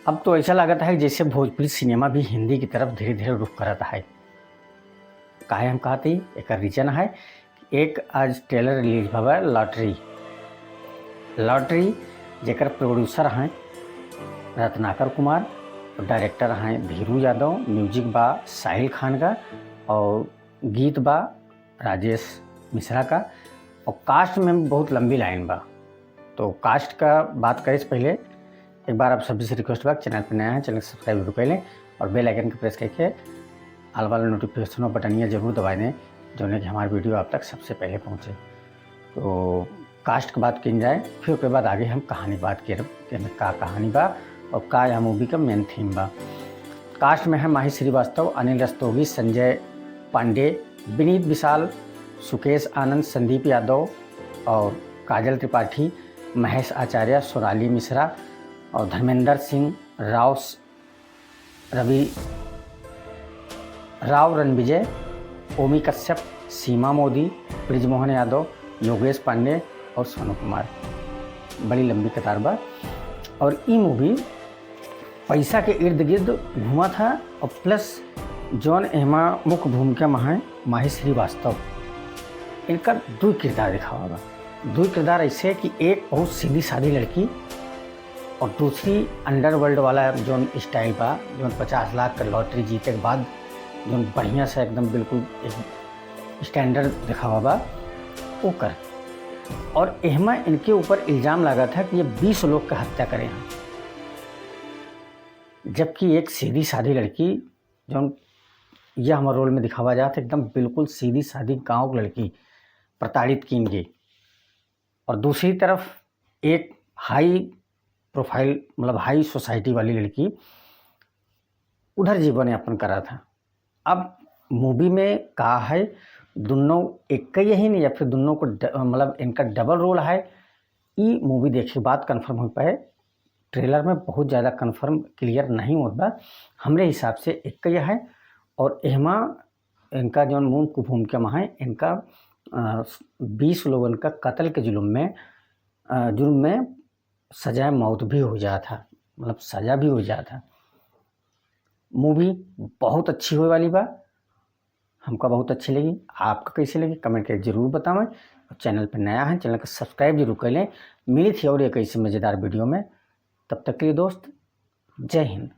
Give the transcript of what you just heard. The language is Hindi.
अब तो ऐसा लगता है जैसे भोजपुरी सिनेमा भी हिंदी की तरफ धीरे धीरे रुख करता है। काहे हम कहते ही एक रीजन है। एक आज ट्रेलर रिलीज भवा लॉटरी लॉटरी जेकर प्रोड्यूसर हैं रत्नाकर कुमार, डायरेक्टर हैं धीरू यादव, म्यूजिक बा साहिल खान का और गीत बा राजेश मिश्रा का। और कास्ट में बहुत लंबी लाइन बा। तो कास्ट का बात करें से पहले एक बार आप सभी से रिक्वेस्ट बा, चैनल पर नया है चैनल सब्सक्राइब जरूर कर लें और बेल आइकन को प्रेस करके आल वाला नोटिफिकेशन बटनिया जरूर दबा दें, जो कि हमारी वीडियो आप तक सबसे पहले पहुँचे। तो कास्ट की बात की जाए, फिर उसके बाद आगे हम कहानी बात करें का कहानी बा और का यह मूवी का मेन थीम बा। कास्ट में है माही श्रीवास्तव, अनिल रस्तोगी, संजय पांडे, विनीत विशाल, सुकेश आनंद, संदीप यादव और काजल त्रिपाठी, महेश आचार्य, सोनाली मिश्रा और धर्मेंद्र सिंह, राव रणविजय, ओमी कश्यप, सीमा मोदी, ब्रिजमोहन यादव, योगेश पांडे और सोनू कुमार। बड़ी लंबी कतार बा। और ये मूवी पैसा के इर्द गिर्द घूमा था और प्लस जौन एमा मुख्य भूमिका में है माही श्रीवास्तव, इनका दो किरदार दिखावा बा। दो किरदार ऐसे कि एक बहुत सीधी सादी लड़की और दूसरी अंडरवर्ल्ड वाला जो स्टाइल बा, जो 50 लाख का लॉटरी जीते के बाद जो बढ़िया से एकदम बिल्कुल एक स्टैंडर्ड दिखावा बा वो कर। और एहमा इनके ऊपर इल्ज़ाम लगा था कि ये 20 लोग का हत्या करे हैं, जबकि एक सीधी सादी लड़की जो यह हमारे रोल में दिखावा जाता एकदम बिल्कुल सीधी सादी गांव की लड़की प्रताड़ित की गई। और दूसरी तरफ एक हाई प्रोफाइल मतलब हाई सोसाइटी वाली लड़की उधर जीवन यापन करा था। अब मूवी में कहा है दोनों एक ही नहीं या फिर दोनों को मतलब इनका डबल रोल है। ये मूवी देखे के बाद कन्फर्म हो पाए, ट्रेलर में बहुत ज़्यादा कन्फर्म क्लियर नहीं होता। हमरे हिसाब से एक ही है। और एहमा इनका जो मुख्य भूमिका में है, इनका 20 लोगों का कत्ल के जुर्म में सजाए मौत भी हो जाता था, मतलब सज़ा भी हो जाता था। मूवी बहुत अच्छी होने वाली बा, हमको बहुत अच्छी लगी। आपको कैसी लगी कमेंट करके ज़रूर बताएं। और चैनल पर नया है चैनल को सब्सक्राइब जरूर कर लें। मिली थी और एक ऐसी मज़ेदार वीडियो में, तब तक के लिए दोस्त जय हिंद।